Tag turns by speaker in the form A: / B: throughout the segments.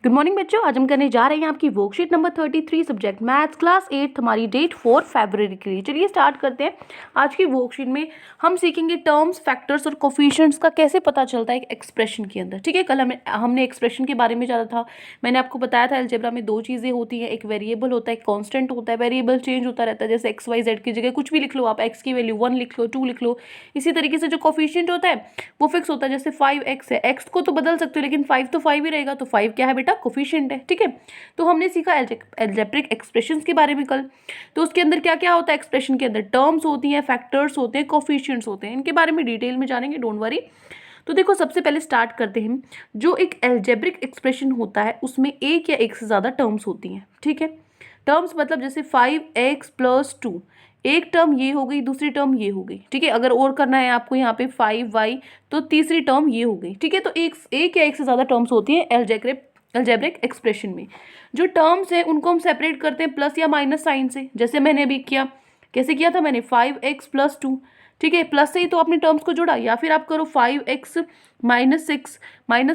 A: Good morning बच्चों, आज हम करने जा रहे हैं आपकी worksheet number 33 subject maths class 8 हमारी डेट 4 फरवरी के लिए। चलिए स्टार्ट करते हैं। आज की वर्कशीट में हम सीखेंगे टर्म्स, फैक्टर्स और कोफिशिएंट्स का कैसे पता चलता है एक एक्सप्रेशन के अंदर। ठीक है, कल हमने एक्सप्रेशन के बारे में जाना था। मैंने आपको बताया था अलजेब्रा में दो चीज़ें होती हैं, एक वेरिएबल होता है, एक कॉन्स्टेंट होता है। वेरिएबल चेंज होता रहता है, जैसे एक्स वाई जेड की जगह कुछ भी लिख लो आप, एक्स की वैल्यू 1 लिख लो, 2 लिख लो। इसी तरीके से जो कोफिशिएंट होता है वो फिक्स होता है, जैसे 5x है, एक्स को तो बदल सकते हो लेकिन 5 तो 5 ही रहेगा, तो 5 क्या है बेटा, कोफिशिएंट है। ठीक है, तो हमने सीखा एल्जेब्रिक एक्सप्रेशंस के बारे में कल। तो उसके अंदर क्या क्या होता है, एक्सप्रेशन के अंदर टर्म्स होती हैं, फैक्टर्स होते हैं, कोफिशिएंट्स होते हैं। इनके बारे में डिटेल में जानेंगे, डोंट वरी। तो देखो, सबसे पहले स्टार्ट करते हैं। जो एक एल्जेब्रिक एक्सप्रेशन होता है उसमें एक या एक से ज़्यादा टर्म्स होती हैं। ठीक है, टर्म्स मतलब जैसे 5x+2, एक टर्म ये हो गई, दूसरी टर्म ये हो गई। ठीक है, अगर और करना है आपको यहाँ पे 5y, तो तीसरी टर्म ये हो गई। ठीक है, तो एक या एक से ज़्यादा टर्म्स होती हैं एल्जेब्रिक एक्सप्रेशन में। जो टर्म्स है उनको हम सेपरेट करते हैं प्लस या माइनस साइन से, जैसे मैंने अभी किया। कैसे किया था मैंने, 5x+2। ठीक है, प्लस से ही तो आपने टर्म्स को जोड़ा, या फिर आप करो 5x-6, माइनस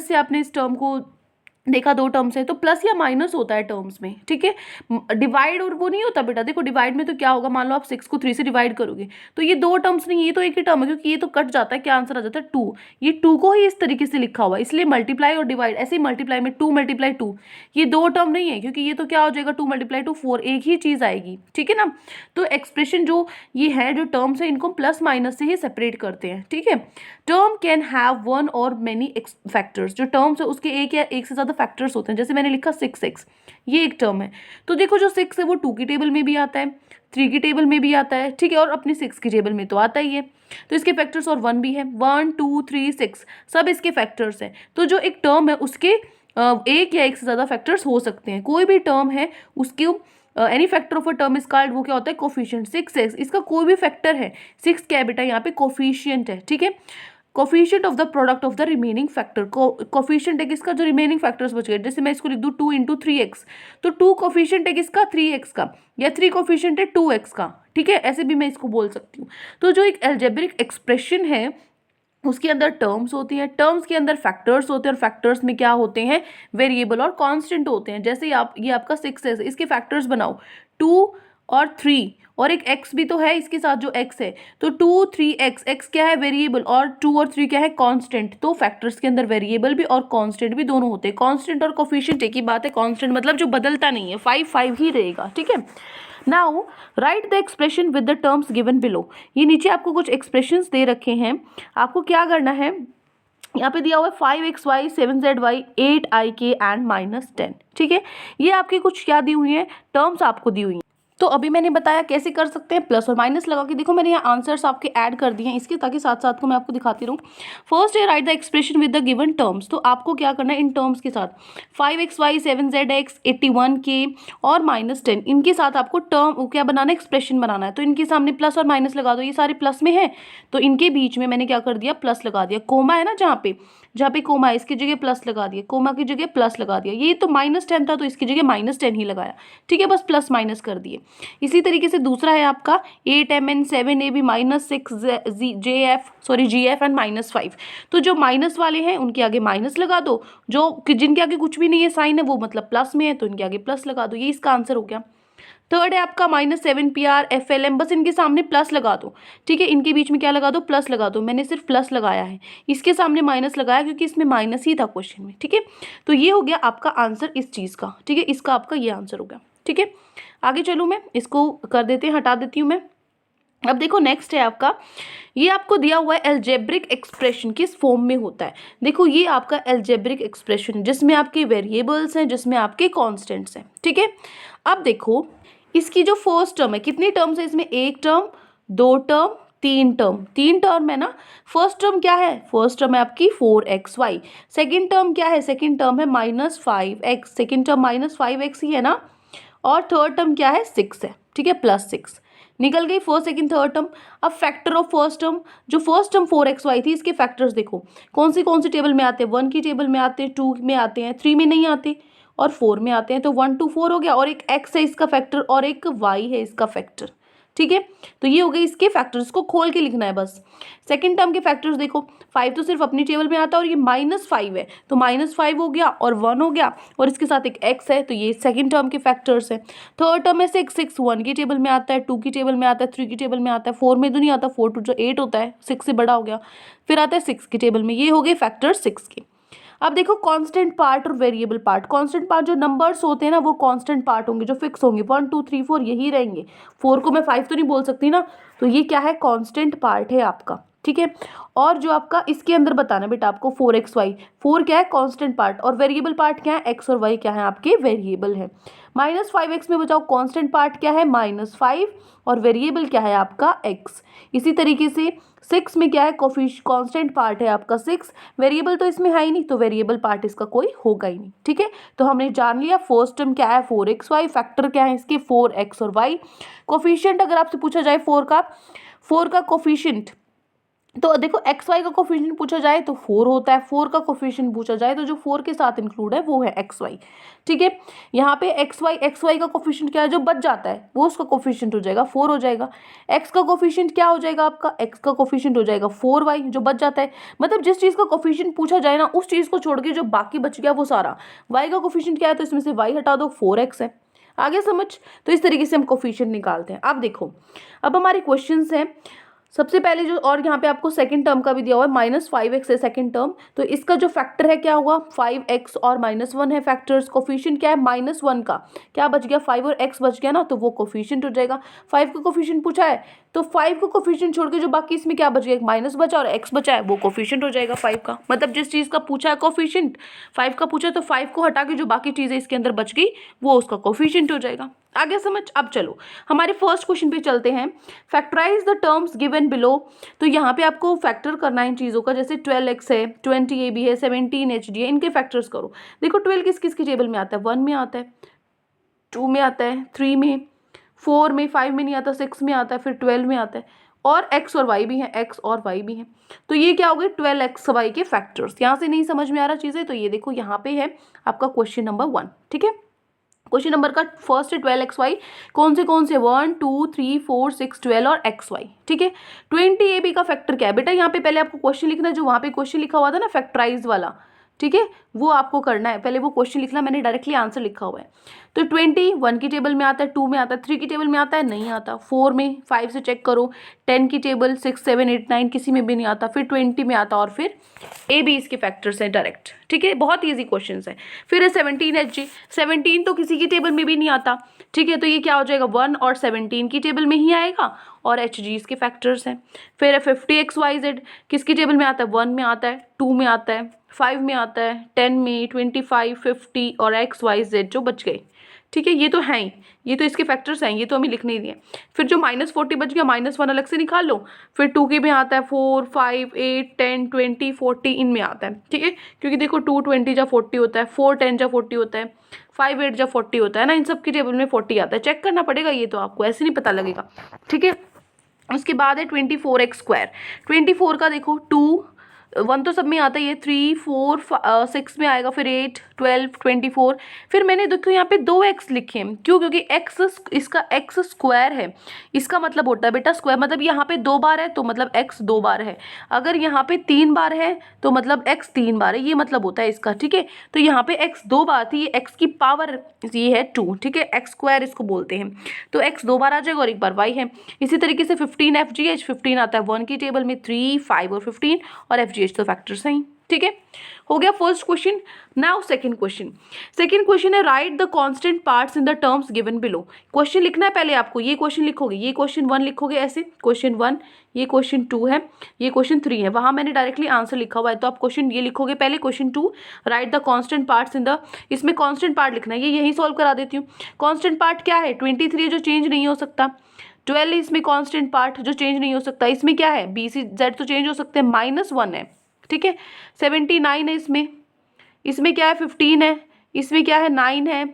A: से आपने इस टर्म को देखा, दो टर्म्स है तो प्लस या माइनस होता है टर्म्स में। ठीक है, डिवाइड और वो नहीं होता बेटा। देखो, डिवाइड में तो क्या होगा, मान लो आप 6 को 3 से डिवाइड करोगे तो ये दो टर्म्स नहीं, ये तो एक ही टर्म है, क्योंकि ये तो कट जाता है, क्या आंसर आ जाता है 2। ये 2 को ही इस तरीके से लिखा हुआ है, इसलिए मल्टीप्लाई और डिवाइड ऐसे ही, मल्टीप्लाई में 2 × 2, ये दो टर्म नहीं है, क्योंकि ये तो क्या हो जाएगा 2 × 2 4, एक ही चीज आएगी। ठीक है ना, तो एक्सप्रेशन जो ये है, जो टर्म्स है, इनको प्लस माइनस से ही सेपरेट करते हैं। ठीक है, टर्म कैन हैव वन और मेनी फैक्टर्स। जो टर्म्स है उसके एक या एक से ज्यादा फैक्टर्स होते हैं, जैसे मैंने लिखा 6x, ये एक टर्म है। तो देखो, जो 6 है वो 2 की टेबल में भी आता है, 3 की टेबल में भी आता है। ठीक है, और अपनी 6 की टेबल में तो आता ही है, तो इसके फैक्टर्स और 1 भी है। 1 2 3 6 सब इसके फैक्टर्स हैं। तो जो एक टर्म है उसके एक या एक से ज्यादा फैक्टर्स हो सकते हैं। कोई भी टर्म है उसके any factor of a term is called, वो क्या होता है, कोफिशिएंट। 6x इसका कोई भी फैक्टर है, 6 क्या है बेटा, यहाँ पे कोफिशिएंट है। ठीक है, coefficient of the product of the remaining factor. Coefficient है किसका, जो रिमेनिंग फैक्टर्स बच गए। जैसे मैं इसको लिख दूं 2 × 3x, तो 2 कोफिशिएंट है किसका, 3x का, या 3 कोफिशिएंट है 2x का। ठीक है, ऐसे भी मैं इसको बोल सकती हूँ। तो जो एक एल्जेब्रिक एक्सप्रेशन है उसके अंदर टर्म्स होती हैं, टर्म्स के अंदर फैक्टर्स होते हैं, और फैक्टर्स में क्या होते हैं, वेरिएबल और कांस्टेंट होते हैं। जैसे आप, ये आपका 6 है, इसके फैक्टर्स बनाओ 2 और 3, और एक x भी तो है इसके साथ, जो x है, तो 2 3x, x क्या है, वेरिएबल, और 2 और 3 क्या है, कांस्टेंट। तो फैक्टर्स के अंदर वेरिएबल भी और कांस्टेंट भी दोनों होते हैं। कांस्टेंट और कोफिशिएंट एक ही बात है, कांस्टेंट मतलब जो बदलता नहीं है, 5 5 ही रहेगा। ठीक है, now right the expression with the terms given below. ये नीचे आपको कुछ एक्सप्रेशंस दे रखे हैं, आपको क्या करना है, यहाँ पे दिया हुआ है 5xy 7zy 8ik एंड -10। ठीक है, ये आपकी कुछ क्या दी हुई है, टर्म्स आपको दी हुई है। तो अभी मैंने बताया कैसे कर सकते हैं, प्लस और माइनस लगा के। देखो, मैंने यहाँ आंसर्स आपके ऐड कर दिए हैं इसके, ताकि साथ साथ को मैं आपको दिखाती रहूँ। फर्स्ट है write the expression with the given terms. तो आपको क्या करना है, इन टर्म्स के साथ 5xy 7zx 81k और -10, इनके साथ आपको टर्म क्या बनाना है, एक्सप्रेशन बनाना है। तो इनके सामने प्लस और माइनस लगा दो, ये सारे प्लस में है, तो इनके बीच में मैंने क्या कर दिया, प्लस लगा दिया। कोमा है ना, जहाँ पे कोमा है इसकी जगह प्लस लगा दिया, कोमा की जगह प्लस लगा दिया। ये तो -10 था तो इसकी जगह -10 ही लगाया। ठीक है, बस प्लस माइनस कर दिए। इसी तरीके से दूसरा है आपका 8mn 7ab -6gf एंड -5। तो जो माइनस वाले हैं उनके आगे माइनस लगा दो, जो जिनके आगे कुछ भी नहीं है साइन है, वो मतलब प्लस में है, तो इनके आगे प्लस लगा दो। ये इसका आंसर हो गया। थर्ड है आपका -7pr flm, बस इनके सामने प्लस लगा दो। ठीक है, इनके बीच में क्या लगा दो, प्लस लगा दो। मैंने सिर्फ प्लस लगाया है, इसके सामने माइनस लगाया क्योंकि इसमें माइनस ही था क्वेश्चन में। ठीक है, तो ये हो गया आपका आंसर इस चीज़ का। ठीक है, इसका आपका ये आंसर हो गया। ठीक है, आगे चलूँ मैं, इसको कर देते हैं, हटा देती हूँ मैं। अब देखो, नेक्स्ट है आपका, ये आपको दिया हुआ है एल्जेब्रिक एक्सप्रेशन किस फॉर्म में होता है। देखो, ये आपका एल्जेब्रिक एक्सप्रेशन जिसमें आपके वेरिएबल्स हैं, जिसमें आपके कांस्टेंट्स हैं। ठीक है, अब देखो, इसकी जो फर्स्ट टर्म है, कितनी टर्म्स है इसमें, एक टर्म, दो टर्म, तीन टर्म है ना। फर्स्ट टर्म क्या है, फर्स्ट टर्म है आपकी 4xy। सेकेंड टर्म क्या है, सेकेंड टर्म है -5x, सेकेंड टर्म -5x ही है ना। और थर्ड टर्म क्या है, 6 है। ठीक है, +6 निकल गई फर्स्ट सेकंड थर्ड टर्म। अब फैक्टर ऑफ फर्स्ट टर्म, जो फर्स्ट टर्म 4xy थी, इसके फैक्टर्स देखो कौन सी टेबल में आते हैं, 1 की टेबल में आते हैं, 2 में आते हैं, 3 में नहीं आते, और 4 में आते हैं। तो 1 2 4 हो गया, और एक x है इसका फैक्टर और एक y है इसका फैक्टर। ठीक है, तो ये हो गए इसके फैक्टर्स, को खोल के लिखना है बस। सेकंड टर्म के फैक्टर्स देखो, 5 तो सिर्फ अपनी टेबल में आता है और ये -5 है, तो -5 हो गया और 1 हो गया और इसके साथ एक x है, तो ये सेकंड टर्म के फैक्टर्स है। थर्ड टर्म में 6 1 की टेबल में आता है, 2 की टेबल में आता है, 3 की टेबल में आता है, 4 में तो नहीं आता, 4 2 8 होता है, 6 से बड़ा हो गया, फिर आता है 6 की टेबल में। ये हो गए फैक्टर 6 के। अब देखो कांस्टेंट पार्ट और वेरिएबल पार्ट। कांस्टेंट पार्ट जो नंबर्स होते हैं ना वो कांस्टेंट पार्ट होंगे, जो फिक्स होंगे, 1 2 3 4 यही रहेंगे। 4 को मैं 5 तो नहीं बोल सकती ना, तो ये क्या है, कांस्टेंट पार्ट है आपका, ठीक है। और जो आपका इसके अंदर बताना बेटा आपको 4xy, 4 क्या है, कांस्टेंट पार्ट, और वेरिएबल पार्ट क्या है, x और y क्या है आपके वेरिएबल है। -5x में बचाओ, कांस्टेंट पार्ट क्या है -5 और वेरिएबल क्या है आपका x। इसी तरीके से 6 में क्या है, कांस्टेंट पार्ट है आपका 6, वेरिएबल तो इसमें है ही नहीं, तो वेरिएबल पार्ट इसका कोई होगा ही नहीं, ठीक है। तो हमने जान लिया फर्स्ट टर्म क्या है 4xy, फैक्टर क्या है इसके 4x और y। कोफिशिएंट अगर आपसे पूछा जाए 4 का कोफिशिएंट, तो देखो एक्स वाई का कोफिशिएंट पूछा जाए तो 4 होता है, 4 का कोफिशिएंट पूछा जाए तो जो 4 के साथ इंक्लूड है वो है एक्स वाई, ठीक है। यहाँ पे एक्स वाई का कोफिशिएंट क्या है, जो बच जाता है वो उसका कोफिशिएंट हो जाएगा 4 हो जाएगा। एक्स का कोफिशिएंट क्या हो जाएगा आपका, एक्स का कोफिशिएंट हो जाएगा 4y जो बच जाता है। मतलब जिस चीज़ का कोफिशिएंट पूछा जाए ना उस चीज़ को छोड़ के जो बाकी बच गया वो सारा। y का कोफिशिएंट क्या है, तो इसमें से y हटा दो, 4x है। आगे समझ, तो इस तरीके से हम कोफिशिएंट निकालते हैं। अब देखो, अब हमारे क्वेश्चंस हैं। सबसे पहले जो, और यहाँ पे आपको सेकंड टर्म का भी दिया हुआ है -5x है सेकंड टर्म, तो इसका जो फैक्टर है क्या हुआ 5x और -1 है फैक्टर्स। कोफिशिएंट क्या है -1 का, क्या बच गया 5 और x बच गया ना, तो वो कोफिशिएंट हो जाएगा। 5 का कोफिशिएंट पूछा है तो 5 को कोफिशिएंट छोड़ के जो बाकी इसमें क्या बच गया, एक माइनस बचा और x बचा है, वो कोफिशिएंट हो जाएगा 5 का। मतलब जिस चीज़ का पूछा है कोफिशिएंट 5 का पूछा, तो 5 को हटा के जो बाकी चीज़ें इसके अंदर बच गई वो उसका कोफिशिएंट हो जाएगा। आगे समझ। अब चलो हमारे फर्स्ट क्वेश्चन पे चलते हैं। Factorise the terms given below. तो यहाँ पे आपको फैक्टर करना है इन चीज़ों का, जैसे 12x है, 20ab है, 17hd है, इनके फैक्टर्स करो। देखो 12 किस किस की टेबल में आता है, 1 में आता है, 2 में आता है, 3 में, 4 में, 5 में नहीं आता, 6 में आता है, फिर 12 में आता है, और x और y भी हैं, x और y भी हैं। तो ये क्या हो गए 12xy के फैक्टर्स। यहाँ से नहीं समझ में आ रहा चीज़ें, तो ये देखो यहाँ पे है आपका क्वेश्चन नंबर 1, ठीक है। क्वेश्चन नंबर का फर्स्ट है 12xy, कौन से 1 2 3 4 6 12 और xy, ठीक है। 20ab का फैक्टर क्या है बेटा, यहाँ पे पहले आपको क्वेश्चन लिखना है, जो वहाँ पे क्वेश्चन लिखा हुआ था ना फैक्टराइज वाला, ठीक है, वो आपको करना है। पहले वो क्वेश्चन लिखना, मैंने डायरेक्टली आंसर लिखा हुआ है। तो 20 1 की टेबल में आता है, 2 में आता है, 3 की टेबल में आता है, नहीं आता, 4 में, 5 से चेक करो, 10 की टेबल, 6 7 8 9 किसी में भी नहीं आता, फिर 20 में आता, और फिर ए बी इसके फैक्टर्स हैं डायरेक्ट, ठीक है, बहुत ईजी क्वेश्चन है। फिर है 17hg, 17 तो किसी की टेबल में भी नहीं आता, ठीक है, तो ये क्या हो जाएगा 1 और 17 की टेबल में ही आएगा, और hg इसके फैक्टर्स हैं। फिर है 50xyz, किसकी टेबल में आता है, 1 में आता है, 2 में आता है, 5 में आता है, 10 में, 25 50 और xyz जो बच गए, ठीक है, ये तो हैं ही, ये तो इसके फैक्टर्स हैं, ये तो हमें लिखने ही दिए। फिर जो -40 बच गया, -1 अलग से निकाल लो। फिर 2 के में आता है, 4 5 8 10 20 40 इनमें आता है, ठीक है, क्योंकि देखो 2 20 जा 40 होता है, 4 10 जा 40 होता है, 5 8 जा 40 होता है ना, इन सब की टेबल में 40 आता है। चेक करना पड़ेगा, ये तो आपको ऐसे नहीं पता लगेगा, ठीक है। उसके बाद है 24x²। 24 का देखो 2 1 तो सब में आता ही है, 3 4 6 में आएगा, फिर 8 12 24। फिर मैंने देखो यहाँ पे 2x लिखे हैं, क्यों, क्योंकि x इसका x स्क्वायर है, इसका मतलब होता है बेटा स्क्वायर, मतलब यहाँ पे 2 बार है तो मतलब x 2 बार है, अगर यहाँ पे 3 बार है तो मतलब x 3 बार है, ये मतलब होता है इसका, ठीक है। तो यहाँ पे x 2 बार थी, ये x की पावर ये है 2, ठीक है, x स्क्वायर इसको बोलते हैं, तो x 2 बार आ जाएगा और 1 बार y है। इसी तरीके से 15fgh, 15 आता है 1 की टेबल में, 3 5 और 15 और fgh तो फैक्टर्स हैं, ठीक है। हो गया first question. Now second question है write the constant parts in the terms given below. Question लिखना है पहले आपको, ये क्वेश्चन लिखोगे, ये क्वेश्चन 1 लिखोगे ऐसे, क्वेश्चन 1, ये क्वेश्चन 2 है, ये क्वेश्चन 3 है, वहां मैंने डायरेक्टली आंसर लिखा हुआ है, तो आप क्वेश्चन ये लिखोगे पहले, question 2 right the constant parts in the, इसमें कांस्टेंट पार्ट लिखना है, ये यही सॉल्व करा देती हूँ। कांस्टेंट पार्ट क्या है, 23 जो चेंज नहीं हो सकता, 12 इसमें कांस्टेंट पार्ट जो चेंज नहीं हो सकता, इसमें क्या है बी सी जेड तो चेंज हो सकते हैं, -1 है, ठीक है, 79 है, इसमें क्या है 15 है, इसमें क्या है 9 है,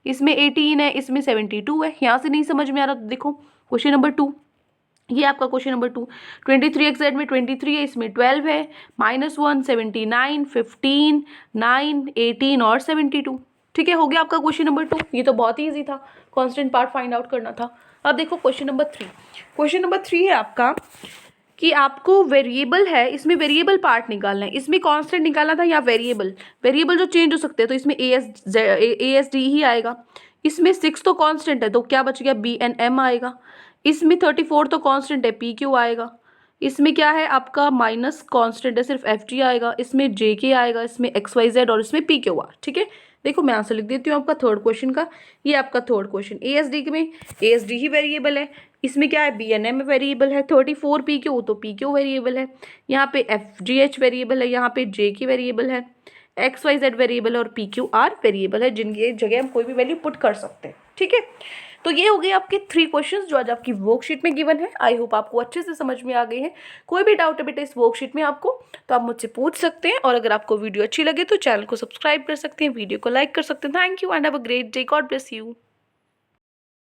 A: इसमें 18 है, इसमें 72 है। यहाँ से नहीं समझ में आ रहा तो देखो क्वेश्चन नंबर 2, ये आपका क्वेश्चन नंबर 2, 23xz में 23 है, इसमें 12 है, -1 79 15 9 18 और 72, ठीक है। हो गया आपका क्वेश्चन नंबर 2, ये तो बहुत ही ईजी था, कांस्टेंट पार्ट फाइंड आउट करना था। अब देखो क्वेश्चन नंबर 3। क्वेश्चन नंबर 3 है आपका कि आपको वेरिएबल है, इसमें वेरिएबल पार्ट निकालना है। इसमें कांस्टेंट निकालना था या वेरिएबल, वेरिएबल जो चेंज हो सकते हैं, तो इसमें ए एस डी ही आएगा। इसमें 6 तो कांस्टेंट है, तो क्या बच गया, बी एन एम आएगा। इसमें 34 तो कांस्टेंट है, पी क्यू आएगा। इसमें क्या है आपका माइनस कांस्टेंट है, सिर्फ एफ जी आएगा। इसमें जे के आएगा, इसमें एक्स वाई जेड, और इसमें पी क्यू आर। ठीक है, देखो मैं आंसर लिख देती हूँ आपका थर्ड क्वेश्चन का। ये आपका third question, A S D में ए एस डी ही वेरिएबल है। इसमें क्या है, बी एन एम वेरिएबल है। 34 पी क्यू, तो पी क्यू वेरिएबल है। यहाँ पे एफ जी एच वेरिएबल है, यहाँ पे जे की वेरिएबल है, एक्स वाई जेड वेरिएबल है, और पी क्यू आर वेरिएबल है, जिनकी जगह हम कोई भी वैल्यू पुट कर सकते हैं। ठीक है, तो ये हो गए आपके 3 क्वेश्चंस जो आज आपकी वर्कशीट में गिवन है। आई होप आपको अच्छे से समझ में आ गए हैं। कोई भी डाउट है बेटा इस वर्कशीट में आपको, तो आप मुझसे पूछ सकते हैं। और अगर आपको वीडियो अच्छी लगे तो चैनल को सब्सक्राइब कर सकते हैं, वीडियो को लाइक कर सकते हैं। Thank you and have a great day. God bless you.